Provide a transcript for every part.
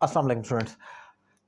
अस्सलाम वालेकुम स्टूडेंट्स।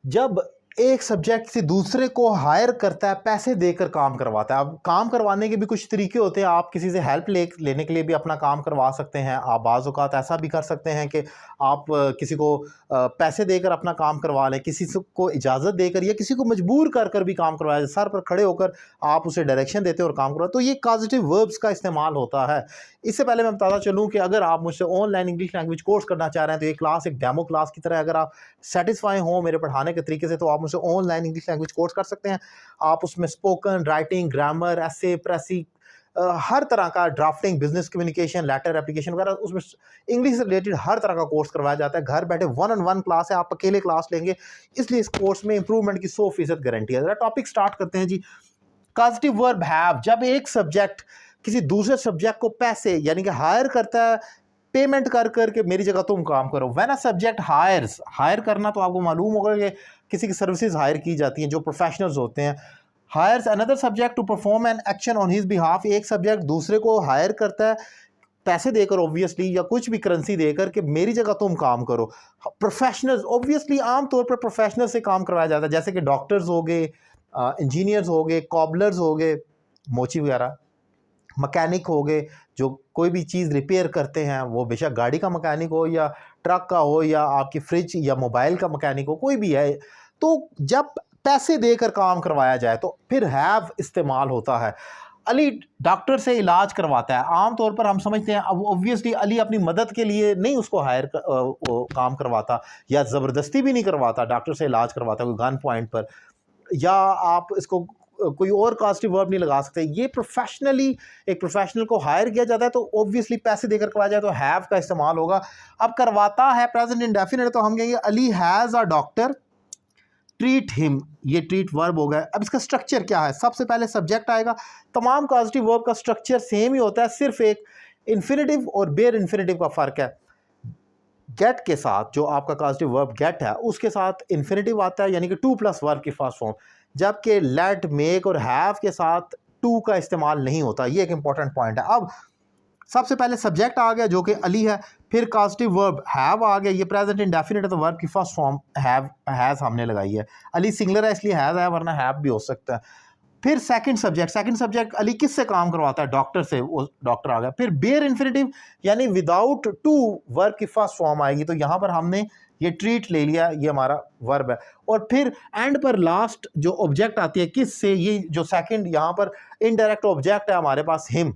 जब एक सब्जेक्ट किसी दूसरे को हायर करता है, पैसे देकर काम करवाता है। अब काम करवाने के भी कुछ तरीके होते हैं। आप किसी से हेल्प लेने के लिए भी अपना काम करवा सकते हैं। आप बाज़ औक़ात ऐसा भी कर सकते हैं कि आप किसी को पैसे देकर अपना काम करवा लें, किसी को इजाज़त देकर या किसी को मजबूर कर कर भी काम करवाया, सर पर खड़े होकर आप उसे डायरेक्शन देते और काम करवाते। तो ये कॉज़िटिव वर्ब्स का इस्तेमाल होता है। इससे पहले मैं बताता चलूँ कि अगर आप मुझसे ऑनलाइन इंग्लिश लैंग्वेज कोर्स करना चाह रहे हैं, तो ये क्लास एक डेमो क्लास की तरह है। अगर आप सेटिस्फाई हों मेरे पढ़ाने के तरीके से, तो आप मुझसे ऑनलाइन इंग्लिश लैंग्वेज कोर्स कर सकते हैं। आप उसमें spoken, writing, grammar, essay, precis, हर तरह का drafting, business communication, letter application वगैरह, उसमें इंग्लिश से रिलेटेड हर तरह का कोर्स करवाया जाता है। घर बैठे 1-on-1 क्लास है, आप अकेले क्लास लेंगे, इसलिए इस कोर्स में इंप्रूवमेंट की 100% गारंटी है। जरा टॉपिक स्टार्ट करते हैं जी। पॉजिटिव वर्ब हैव, जब एक सब्जेक्ट किसी दूसरे सब्जेक्ट को पैसे यानी कि हायर करता है, पेमेंट कर करके मेरी जगह तुम काम करो। When a subject hires, hire करना तो आपको मालूम होगा कि किसी की सर्विसेज हायर की जाती हैं, जो प्रोफेशनल्स होते हैं। Hires another subject to perform an action on his behalf, एक सब्जेक्ट दूसरे को हायर करता है पैसे देकर ऑब्वियसली, या कुछ भी करेंसी देकर कि मेरी जगह तुम काम करो। प्रोफेशनल्स ऑब्वियसली आमतौर पर प्रोफेशनल से काम करवाया जाता है, जैसे कि डॉक्टर्स हो गए, इंजीनियर्स हो गए, कॉबलर्स हो गए, मोची वगैरह, मैकेनिक हो गए, जो कोई भी चीज़ रिपेयर करते हैं, वो बेशक गाड़ी का मैकेनिक हो या ट्रक का हो या आपकी फ्रिज या मोबाइल का मैकेनिक हो, कोई भी है। तो जब पैसे देकर काम करवाया जाए तो फिर हैव इस्तेमाल होता है। अली डॉक्टर से इलाज करवाता है, आमतौर पर हम समझते हैं अब ऑब्वियसली अली अपनी मदद के लिए नहीं उसको हायर काम करवाता, या ज़बरदस्ती भी नहीं करवाता, डॉक्टर से इलाज करवाता कोई गन पॉइंट पर, या आप इसको कोई और पॉजिटिव वर्ब नहीं लगा सकते। ये प्रोफेशनली एक प्रोफेशनल को हायर किया जाता है, तो ऑब्वियसली पैसे देकर करवाया जाए तो हैव का इस्तेमाल होगा। अब करवाता है प्रेजेंट इंडेफिनिट, तो हम कहेंगे Ali has a doctor treat him, ये ट्रीट वर्ब हो गया। अब इसका स्ट्रक्चर क्या है? सबसे पहले सब्जेक्ट आएगा। तमाम पॉजिटिव वर्ब का स्ट्रक्चर सेम ही होता है, सिर्फ एक इन्फिनेटिव और बेयर इन्फिनेटिव का फ़र्क है। गेट के साथ, जो आपका पॉजिटिव वर्ब गेट है, उसके साथ इन्फिनेटिव आता है, यानी कि 2+ वर्ब की फर्स्ट फॉर्म, जबकि लेट, मेक और हैव के साथ टू का इस्तेमाल नहीं होता। ये एक इंपॉर्टेंट पॉइंट है। अब सबसे पहले सब्जेक्ट आ गया जो कि अली है, फिर पॉजिटिव वर्ब हैव आ गया, ये प्रेजेंट इंडेफिनिट है तो वर्ब की फर्स्ट फॉर्म हैव, हैज़ हमने लगाई है। अली सिंगुलर है इसलिए हैज़ है, वरना हैव भी हो सकता है। फिर सेकंड सब्जेक्ट अली किससे काम करवाता है? डॉक्टर से, वो डॉक्टर आ गया। फिर बेयर इन्फिनेटिव यानी विदाउट टू वर्ब की फर्स्ट फॉर्म आएगी, तो यहाँ पर हमने ये ट्रीट ले लिया, ये हमारा वर्ब है। और फिर एंड पर लास्ट जो ऑब्जेक्ट आती है किससे, ये जो सेकंड यहाँ पर इनडायरेक्ट ऑब्जेक्ट है हमारे पास हिम,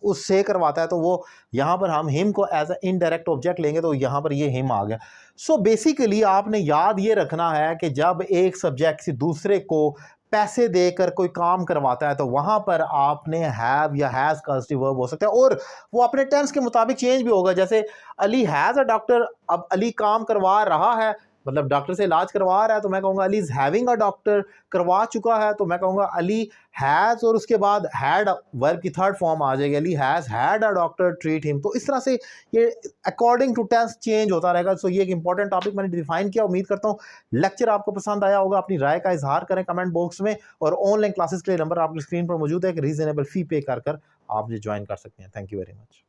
उससे करवाता है, तो वो यहाँ पर हम हिम को एज अ इनडायरेक्ट ऑब्जेक्ट लेंगे, तो यहाँ पर ये हिम आ गया। सो बेसिकली आपने याद ये रखना है कि जब एक सब्जेक्ट किसी दूसरे को पैसे देकर कोई काम करवाता है, तो वहाँ पर आपने हैव या हैज़ पॉजिटिव वर्ब हो सकता है, और वो अपने टेंस के मुताबिक चेंज भी होगा। जैसे अली हैज़ अ डॉक्टर, अब अली काम करवा रहा है, मतलब डॉक्टर से इलाज करवा रहा है, तो मैं कहूँगा Ali is having a doctor. करवा चुका है तो मैं कहूँगा अली हैज़, और उसके बाद हैड वर्ब की थर्ड फॉर्म आ जाएगी, Ali has had a doctor treat him. तो इस तरह से ये अकॉर्डिंग टू टेंस चेंज होता रहेगा। सो ये एक इंपॉर्टेंट टॉपिक मैंने डिफाइन किया। उम्मीद करता हूँ लेक्चर आपको पसंद आया होगा। अपनी राय का इजहार करें कमेंट बॉक्स में, और ऑनलाइन क्लासेस के लिए नंबर आपकी स्क्रीन पर मौजूद है, कि रीजनेबल फ़ी पे कर आप मुझे ज्वाइन कर सकते हैं। Thank you very much.